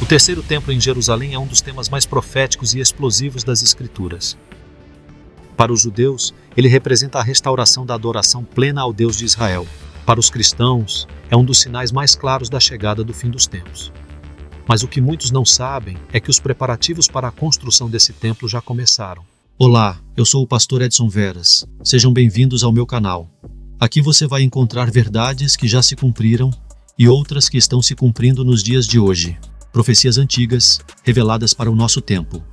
O terceiro templo em Jerusalém é um dos temas mais proféticos e explosivos das Escrituras. Para os judeus, ele representa a restauração da adoração plena ao Deus de Israel. Para os cristãos, é um dos sinais mais claros da chegada do fim dos tempos. Mas o que muitos não sabem é que os preparativos para a construção desse templo já começaram. Olá, eu sou o pastor Edson Veras. Sejam bem-vindos ao meu canal. Aqui você vai encontrar verdades que já se cumpriram e outras que estão se cumprindo nos dias de hoje. Profecias antigas, reveladas para o nosso tempo.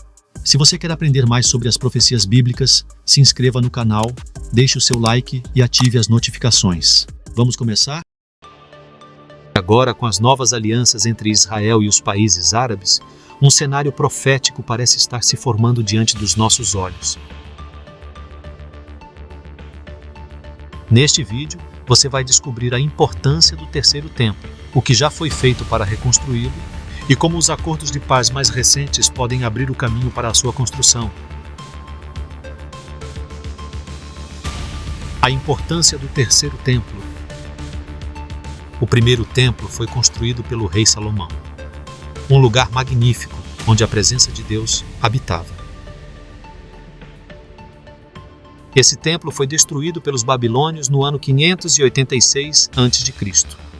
Se você quer aprender mais sobre as profecias bíblicas, se inscreva no canal, deixe o seu like e ative as notificações. Vamos começar? Agora, com as novas alianças entre Israel e os países árabes, um cenário profético parece estar se formando diante dos nossos olhos. Neste vídeo, você vai descobrir a importância do terceiro templo, o que já foi feito para reconstruí-lo e como os acordos de paz mais recentes podem abrir o caminho para a sua construção. A importância do terceiro templo. O primeiro templo foi construído pelo rei Salomão, um lugar magnífico onde a presença de Deus habitava. Esse templo foi destruído pelos babilônios no ano 586 a.C.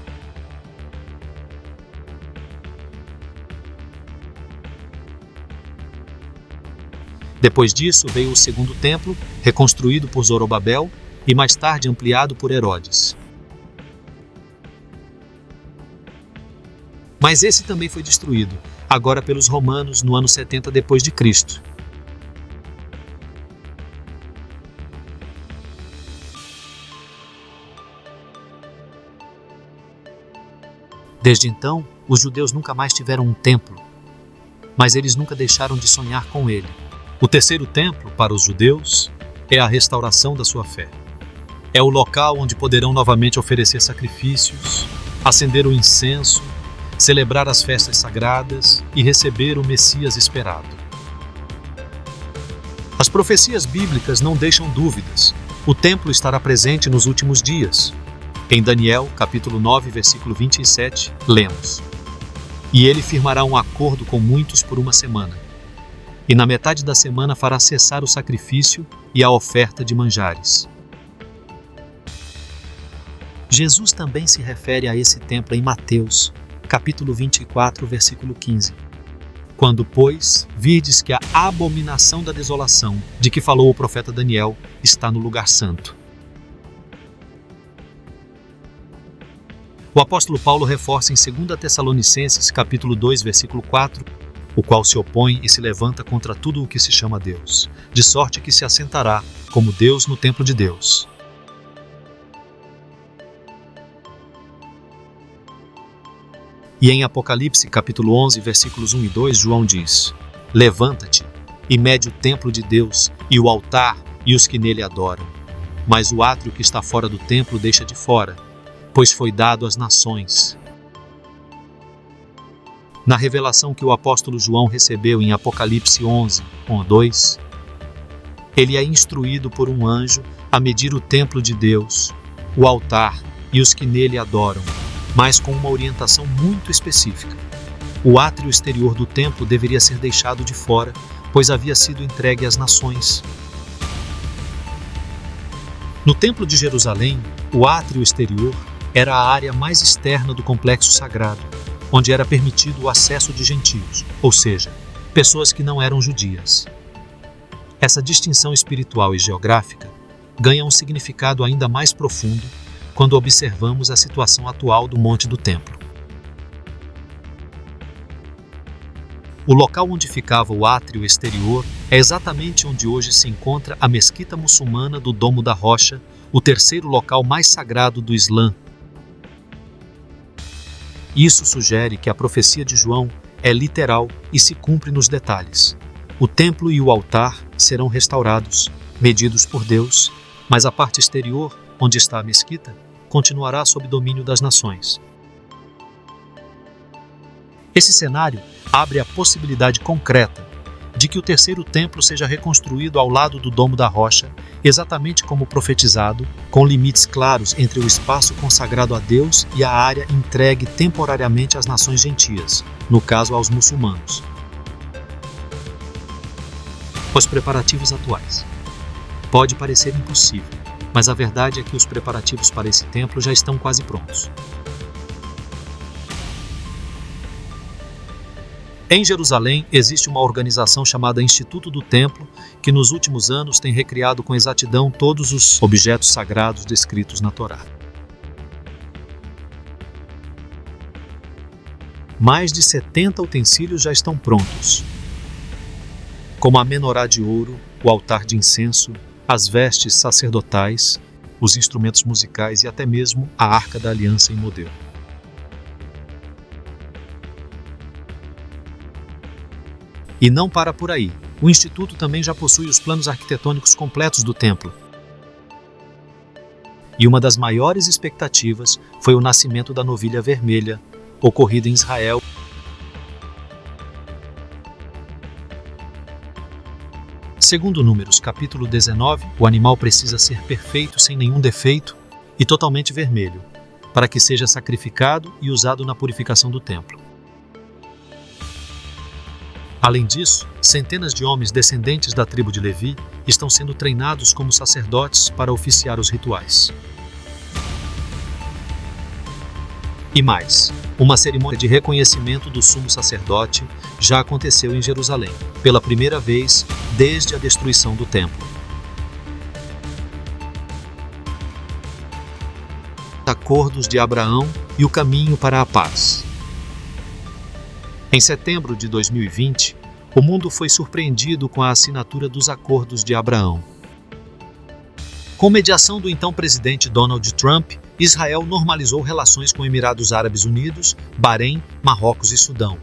Depois disso veio o segundo templo, reconstruído por Zorobabel e mais tarde ampliado por Herodes. Mas esse também foi destruído, agora pelos romanos no ano 70 depois de Cristo. Desde então, os judeus nunca mais tiveram um templo, mas eles nunca deixaram de sonhar com ele. O terceiro templo, para os judeus, é a restauração da sua fé. É o local onde poderão novamente oferecer sacrifícios, acender o incenso, celebrar as festas sagradas e receber o Messias esperado. As profecias bíblicas não deixam dúvidas. O templo estará presente nos últimos dias. Em Daniel, capítulo 9, versículo 27, lemos: "E ele firmará um acordo com muitos por uma semana, e na metade da semana fará cessar o sacrifício e a oferta de manjares." Jesus também se refere a esse templo em Mateus, capítulo 24, versículo 15. "Quando, pois, virdes que a abominação da desolação, de que falou o profeta Daniel, está no lugar santo." O apóstolo Paulo reforça em 2 Tessalonicenses, capítulo 2, versículo 4, "o qual se opõe e se levanta contra tudo o que se chama Deus, de sorte que se assentará como Deus no templo de Deus." E em Apocalipse, capítulo 11, versículos 1 e 2, João diz: "Levanta-te e mede o templo de Deus e o altar e os que nele adoram. Mas o átrio que está fora do templo deixa de fora, pois foi dado às nações." Na revelação que o apóstolo João recebeu em Apocalipse 11, 1 a 2, ele é instruído por um anjo a medir o templo de Deus, o altar e os que nele adoram, mas com uma orientação muito específica. O átrio exterior do templo deveria ser deixado de fora, pois havia sido entregue às nações. No Templo de Jerusalém, o átrio exterior era a área mais externa do complexo sagrado, onde era permitido o acesso de gentios, ou seja, pessoas que não eram judias. Essa distinção espiritual e geográfica ganha um significado ainda mais profundo quando observamos a situação atual do Monte do Templo. O local onde ficava o átrio exterior é exatamente onde hoje se encontra a mesquita muçulmana do Domo da Rocha, o terceiro local mais sagrado do Islã. Isso sugere que a profecia de João é literal e se cumpre nos detalhes. O templo e o altar serão restaurados, medidos por Deus, mas a parte exterior, onde está a mesquita, continuará sob domínio das nações. Esse cenário abre a possibilidade concreta de que o terceiro templo seja reconstruído ao lado do Domo da Rocha, exatamente como profetizado, com limites claros entre o espaço consagrado a Deus e a área entregue temporariamente às nações gentias, no caso aos muçulmanos. Os preparativos atuais. Pode parecer impossível, mas a verdade é que os preparativos para esse templo já estão quase prontos. Em Jerusalém, existe uma organização chamada Instituto do Templo, que nos últimos anos tem recriado com exatidão todos os objetos sagrados descritos na Torá. Mais de 70 utensílios já estão prontos, como a menorá de ouro, o altar de incenso, as vestes sacerdotais, os instrumentos musicais e até mesmo a Arca da Aliança em modelo. E não para por aí. O Instituto também já possui os planos arquitetônicos completos do templo. E uma das maiores expectativas foi o nascimento da novilha vermelha, ocorrida em Israel. Segundo Números, capítulo 19, o animal precisa ser perfeito, sem nenhum defeito e totalmente vermelho, para que seja sacrificado e usado na purificação do templo. Além disso, centenas de homens descendentes da tribo de Levi estão sendo treinados como sacerdotes para oficiar os rituais. E mais, uma cerimônia de reconhecimento do sumo sacerdote já aconteceu em Jerusalém, pela primeira vez desde a destruição do templo. Acordos de Abraão e o caminho para a paz. Em setembro de 2020, o mundo foi surpreendido com a assinatura dos Acordos de Abraão. Com mediação do então presidente Donald Trump, Israel normalizou relações com Emirados Árabes Unidos, Bahrein, Marrocos e Sudão.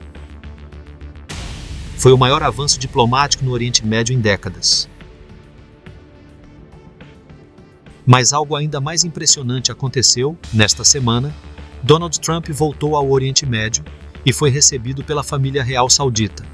Foi o maior avanço diplomático no Oriente Médio em décadas. Mas algo ainda mais impressionante aconteceu nesta semana. Donald Trump voltou ao Oriente Médio e foi recebido pela família real saudita.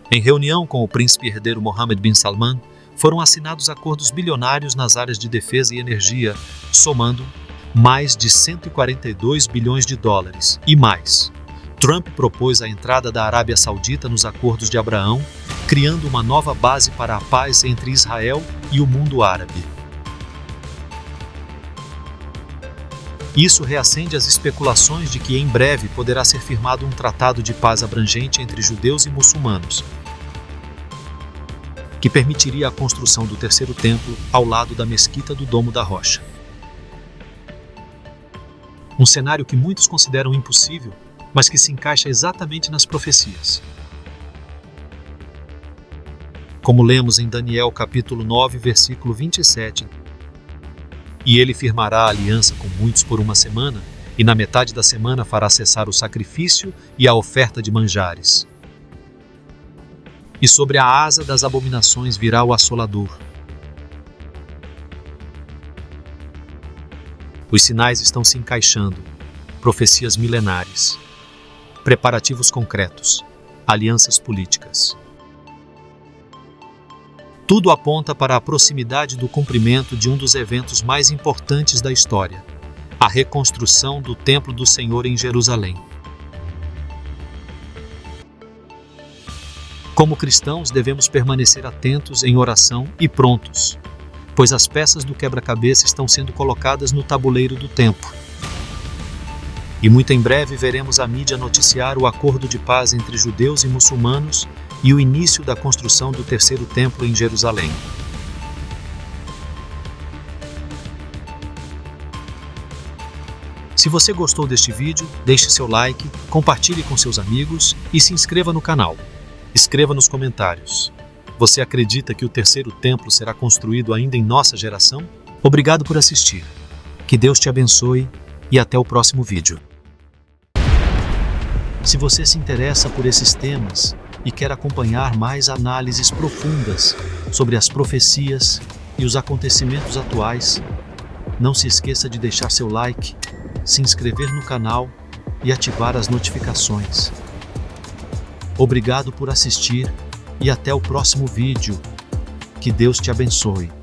Em reunião com o príncipe herdeiro Mohammed bin Salman, foram assinados acordos bilionários nas áreas de defesa e energia, somando mais de 142 bilhões de dólares e mais. Trump propôs a entrada da Arábia Saudita nos Acordos de Abraão, criando uma nova base para a paz entre Israel e o mundo árabe. Isso reacende as especulações de que em breve poderá ser firmado um tratado de paz abrangente entre judeus e muçulmanos, que permitiria a construção do terceiro templo ao lado da mesquita do Domo da Rocha. Um cenário que muitos consideram impossível, mas que se encaixa exatamente nas profecias. Como lemos em Daniel capítulo 9, versículo 27, e ele firmará a aliança com muitos por uma semana, e na metade da semana fará cessar o sacrifício e a oferta de manjares. E sobre a asa das abominações virá o assolador. Os sinais estão se encaixando, profecias milenares, preparativos concretos, alianças políticas. Tudo aponta para a proximidade do cumprimento de um dos eventos mais importantes da história, a reconstrução do Templo do Senhor em Jerusalém. Como cristãos, devemos permanecer atentos em oração e prontos, pois as peças do quebra-cabeça estão sendo colocadas no tabuleiro do tempo. E muito em breve veremos a mídia noticiar o acordo de paz entre judeus e muçulmanos e o início da construção do terceiro templo em Jerusalém. Se você gostou deste vídeo, deixe seu like, compartilhe com seus amigos e se inscreva no canal. Escreva nos comentários. Você acredita que o terceiro templo será construído ainda em nossa geração? Obrigado por assistir. Que Deus te abençoe e até o próximo vídeo. Se você se interessa por esses temas e quer acompanhar mais análises profundas sobre as profecias e os acontecimentos atuais, não se esqueça de deixar seu like, se inscrever no canal e ativar as notificações. Obrigado por assistir e até o próximo vídeo. Que Deus te abençoe.